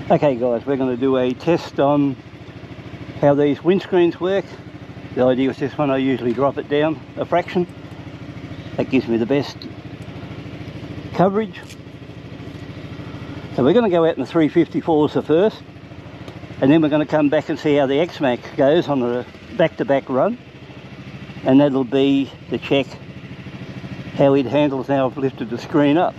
Okay guys, we're going to do a test on how these windscreens work. The idea with this one, I usually drop it down a fraction. That gives me the best coverage. So we're going to go out in the 354s first, and then we're going to come back and see how the Xmax goes on a back-to-back run, and that'll be to check how it handles now I've lifted the screen up.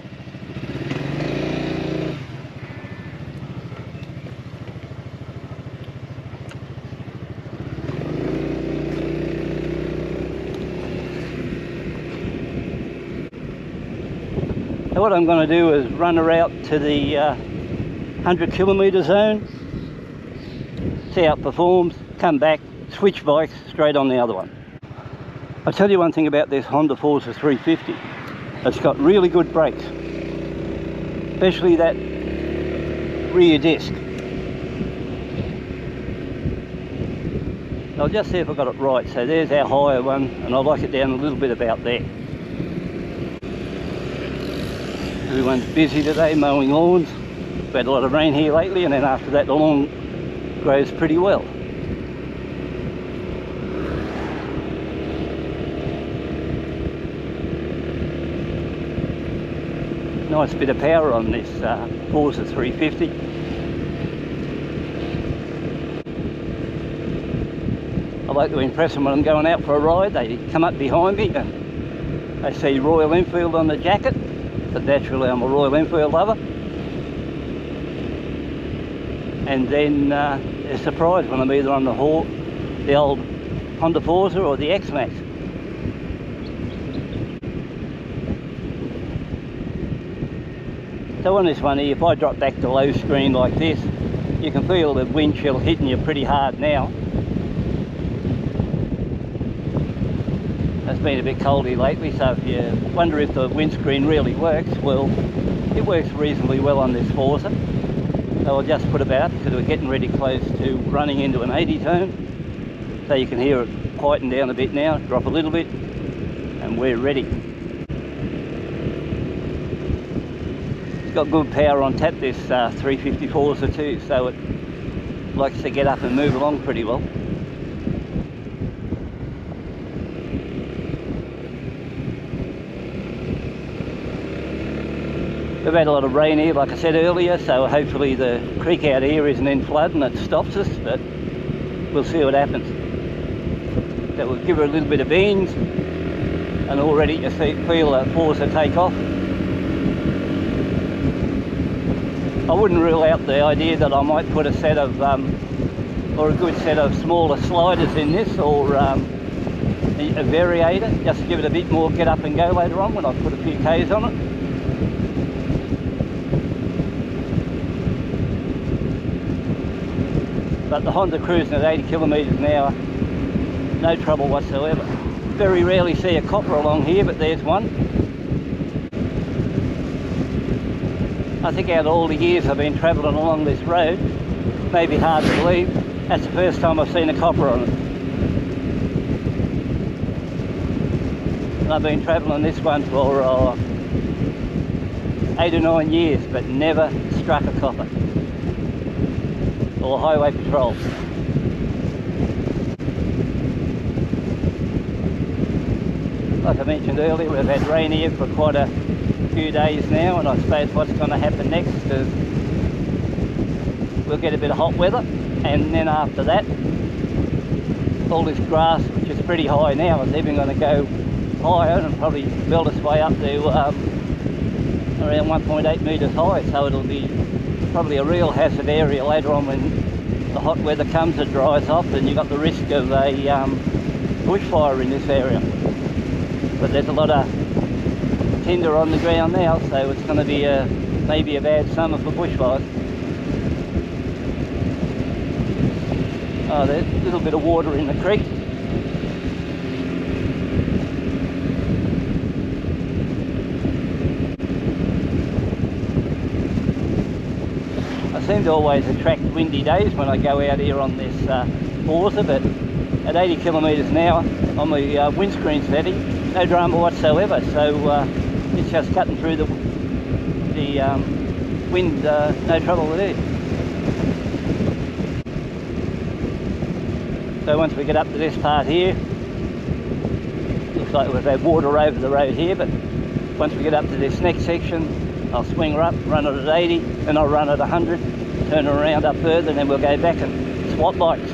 So what I'm going to do is run her out to the 100 kilometre zone, see how it performs, come back, switch bikes, straight on the other one. I'll tell you one thing about this Honda Forza 350. It's got really good brakes, especially that rear disc. I'll just see if I got it right. So there's our higher one, and I like it down a little bit about there. Everyone's busy today mowing lawns. We've had a lot of rain here lately, and then after that the lawn grows pretty well. Nice bit of power on this Forza 350. I like to impress them when I'm going out for a ride. They come up behind me and they see Royal Enfield on the jacket, but naturally I'm a Royal Enfield lover. And then they're surprised when I'm either on the old Honda Forza or the Xmax. So on this one here, if I drop back to low screen like this, you can feel the wind chill hitting you pretty hard now. It's been a bit cold here lately, so if you wonder if the windscreen really works, well, it works reasonably well on this Forza. So I'll just put about, because we're getting really close to running into an 80 tone. So you can hear it quieten down a bit now, drop a little bit, and we're ready. It's got good power on tap, this 350 Forza too, so it likes to get up and move along pretty well. We've had a lot of rain here, like I said earlier, so hopefully the creek out here isn't in flood and it stops us, but we'll see what happens. So we'll give her a little bit of beans, and already you feel the Forza take off. I wouldn't rule out the idea that I might put a set of, or a good set of smaller sliders in this, or a variator, just to give it a bit more get up and go later on when I put a few Ks on it. But the Honda cruising at 80 kilometres an hour, no trouble whatsoever. Very rarely see a copper along here, but there's one. I think out of all the years I've been travelling along this road, maybe hard to believe, that's the first time I've seen a copper on it. And I've been travelling this one for 8 or 9 years, but never struck a copper. Or highway patrol. Like I mentioned earlier, we've had rain here for quite a few days now, and I suppose what's going to happen next is we'll get a bit of hot weather, and then after that all this grass, which is pretty high now, is even going to go higher and probably build its way up to around 1.8 metres high, so it'll be probably a real hazard area later on when the hot weather comes. It dries off and you've got the risk of a bushfire in this area. But there's a lot of tinder on the ground now, so it's going to be maybe a bad summer for bushfires. Oh, there's a little bit of water in the creek. I seem to always attract windy days when I go out here on this Forza, but at 80 kilometres an hour on the windscreen setting, no drama whatsoever, so it's just cutting through the wind, no trouble with it. So once we get up to this part here, looks like we've had water over the road here, but once we get up to this next section, I'll swing her up, run it at 80, then I'll run it at 100, turn her around up further, and then we'll go back and swap bikes.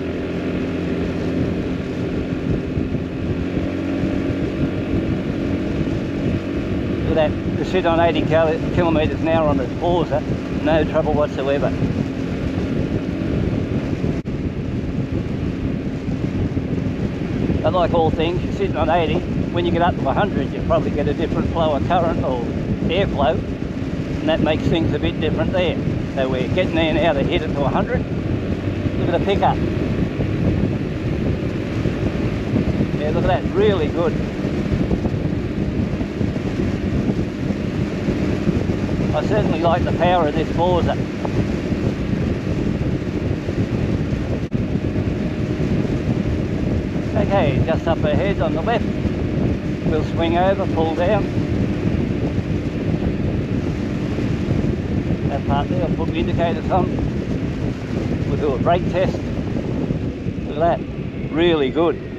Look at that, to sit on 80 kilometres an hour on the Forza, no trouble whatsoever. But like all things, you're sitting on 80, when you get up to 100 you probably get a different flow of current or airflow, and that makes things a bit different there. So we're getting there now to hit it to 100. Look at the pickup. Yeah, look at that, really good. I certainly like the power of this Forza. Okay, just up ahead on the left, we'll swing over, pull down. That part there, I'll put the indicators on. We'll do a brake test. Look at that, really good.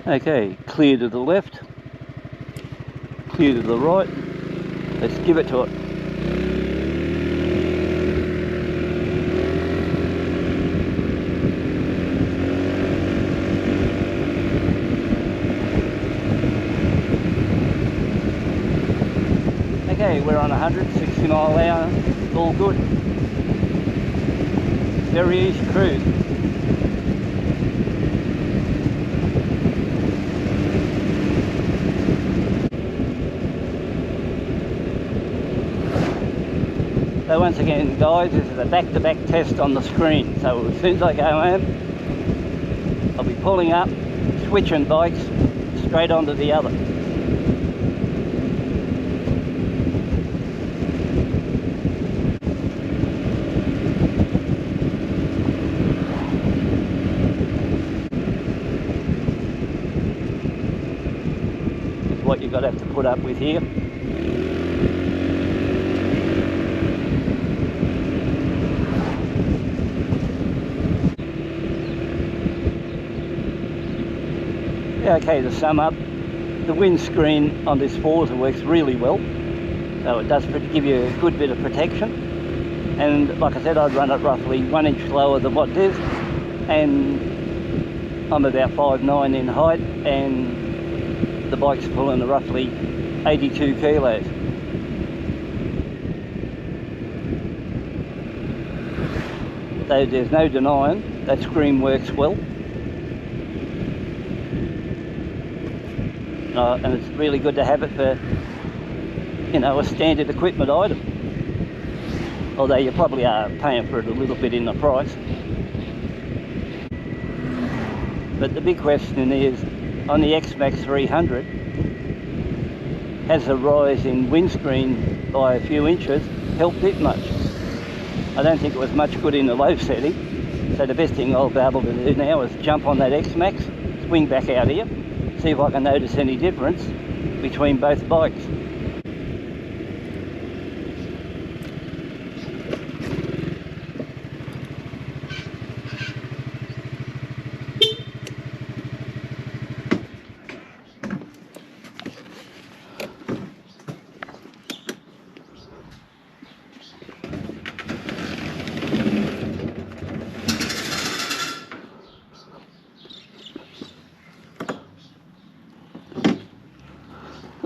Okay, clear to the left, clear to the right, let's give it to it. Okay, we're on 160 mile an hour, all good. Very easy cruise. So once again guys, this is a back-to-back test on the screen. So as soon as I go home, I'll be pulling up, switching bikes straight onto the other. This is what you've got to have to put up with here. Okay, to sum up, the windscreen on this Forza works really well, so it does give you a good bit of protection, and like I said, I'd run it roughly 1 inch lower than what it is, and I'm about 5'9" in height, and the bike's pulling roughly 82 kilos. So there's no denying that screen works well. And it's really good to have it for, you know, a standard equipment item. Although you probably are paying for it a little bit in the price. But the big question is, on the Xmax 300, has the rise in windscreen by a few inches helped it much? I don't think it was much good in the low setting. So the best thing I'll be able to do now is jump on that Xmax, swing back out here, see if I can notice any difference between both bikes.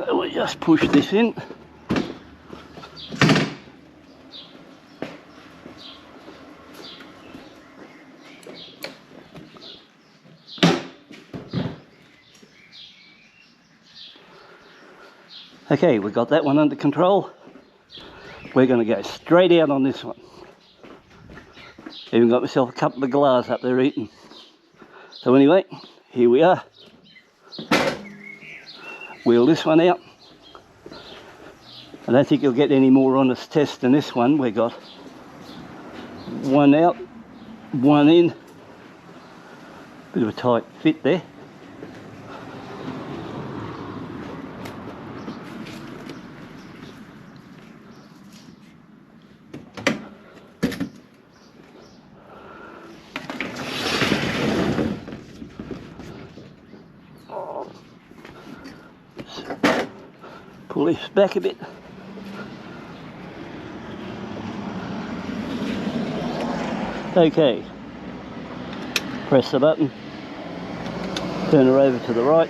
We'll just push this in. Okay, we've got that one under control. We're going to go straight out on this one. Even got myself a couple of glass up there eating. So anyway, here we are. Wheel this one out. I don't think you'll get any more honest test than this one. We got one out, one in. Bit of a tight fit there. Pull this back a bit. Okay, press the button, turn her over to the right,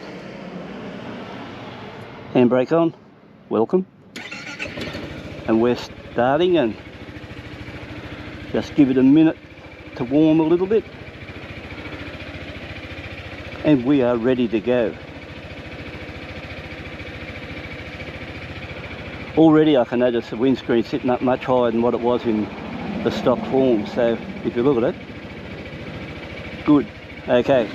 handbrake on, welcome, and we're starting, and just give it a minute to warm a little bit, and we are ready to go. Already I can notice the windscreen sitting up much higher than what it was in the stock form, so if you look at it, good. Okay.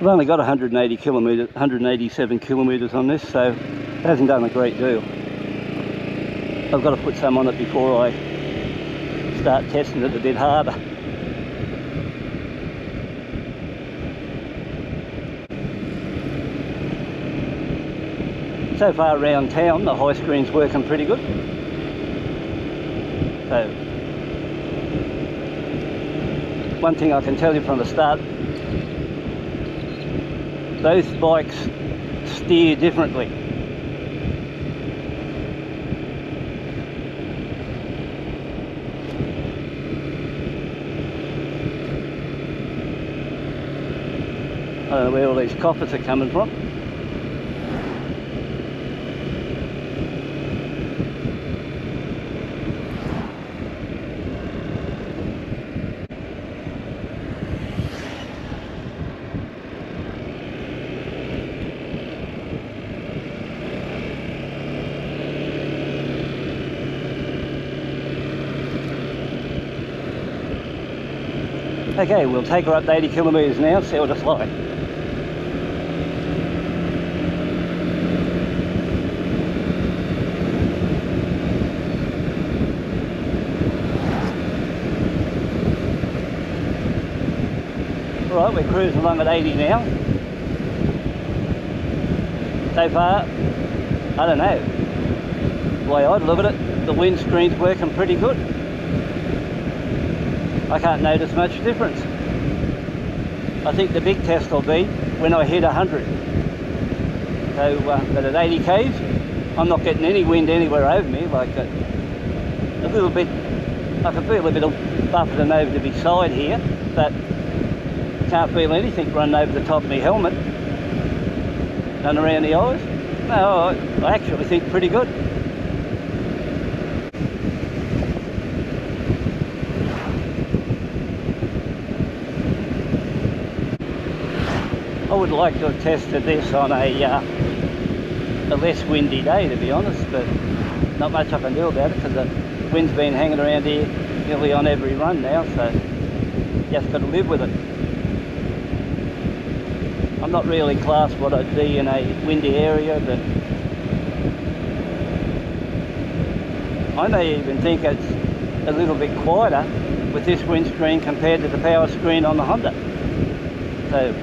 I've only got 187 kilometres on this, so it hasn't done a great deal. I've got to put some on it before I start testing it a bit harder. So far around town, the high screen's working pretty good. So, one thing I can tell you from the start, those bikes steer differently. I don't know where all these coppers are coming from. Okay, we'll take her up to 80 kilometres now, see what it's like. Alright, we're cruising along at 80 now. So far, I don't know. The way I'd look at it, the windscreen's working pretty good. I can't notice much difference. I think the big test will be when I hit 100. So, but at 80 k's, I'm not getting any wind anywhere over me. Like a little bit, I can feel a bit of buffeting over to my side here, but can't feel anything running over the top of my helmet and around the eyes. No, I actually think pretty good. I would like to have tested this on a less windy day, to be honest, but not much I can do about it because the wind's been hanging around here nearly on every run now, so just got to live with it. I'm not really classed what I'd be in a windy area, but I may even think it's a little bit quieter with this windscreen compared to the power screen on the Honda. So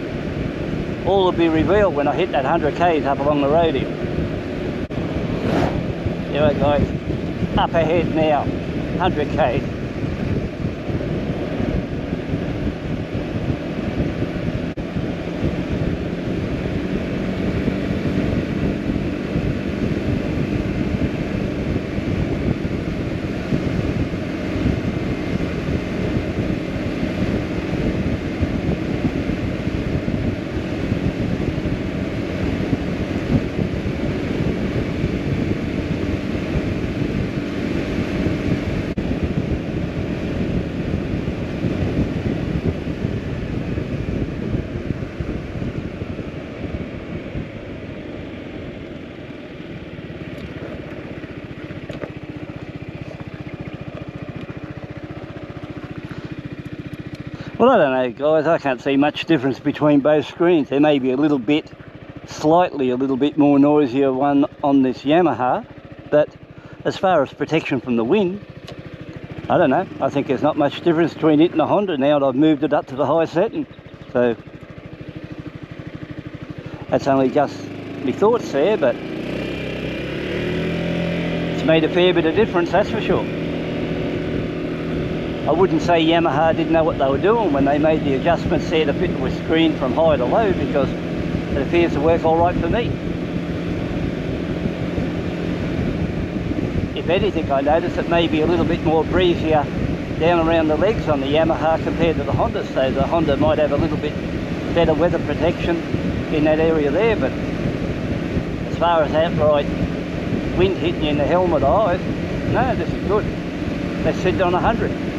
all will be revealed when I hit that 100 k's up along the road here. Alright guys, up ahead now, 100 k's. Well, I don't know, guys, I can't see much difference between both screens. There may be a little bit, slightly a little bit more noisier one on this Yamaha, but as far as protection from the wind, I don't know, I think there's not much difference between it and the Honda now that I've moved it up to the high setting. So that's only just my thoughts there, but it's made a fair bit of difference, that's for sure. I wouldn't say Yamaha didn't know what they were doing when they made the adjustments there to fit the screen from high to low, because it appears to work all right for me. If anything, I noticed it may be a little bit more breezier down around the legs on the Yamaha compared to the Honda, so the Honda might have a little bit better weather protection in that area there, but as far as outright wind hitting you in the helmet eyes, no, this is good. Let's sit on 100.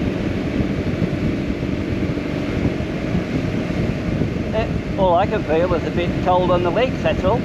All I can feel is a bit cold on the legs, that's all.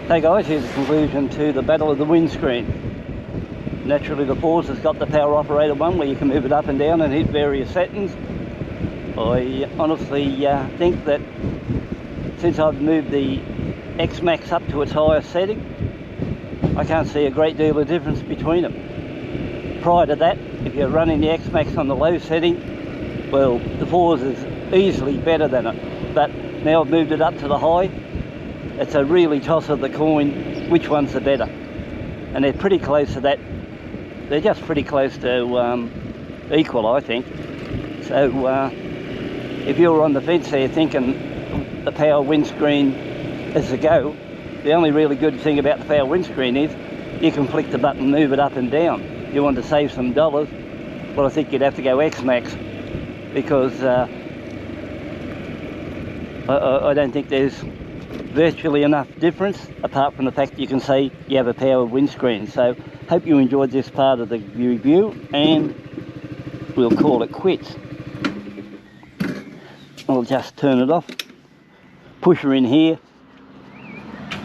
Hey guys, here's the conclusion to the battle of the windscreen. Naturally the Forza's got the power operated one where you can move it up and down and hit various settings. I honestly think that since I've moved the Xmax up to its highest setting, I can't see a great deal of difference between them. Prior to that, if you're running the Xmax on the low setting, well, the Forza's easily better than it. But now I've moved it up to the high, it's a really toss of the coin which one's the better, and they're pretty close to that. They're just pretty close to equal, I think. So if you're on the fence there thinking the power windscreen is a go, the only really good thing about the power windscreen is you can flick the button and move it up and down. If you want to save some dollars, well, I think you'd have to go Xmax, because I don't think there's virtually enough difference apart from the fact that you can say you have a power windscreen. So hope you enjoyed this part of the review, and we'll call it quits. I'll just turn it off, push her in here,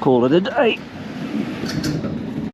call it a day.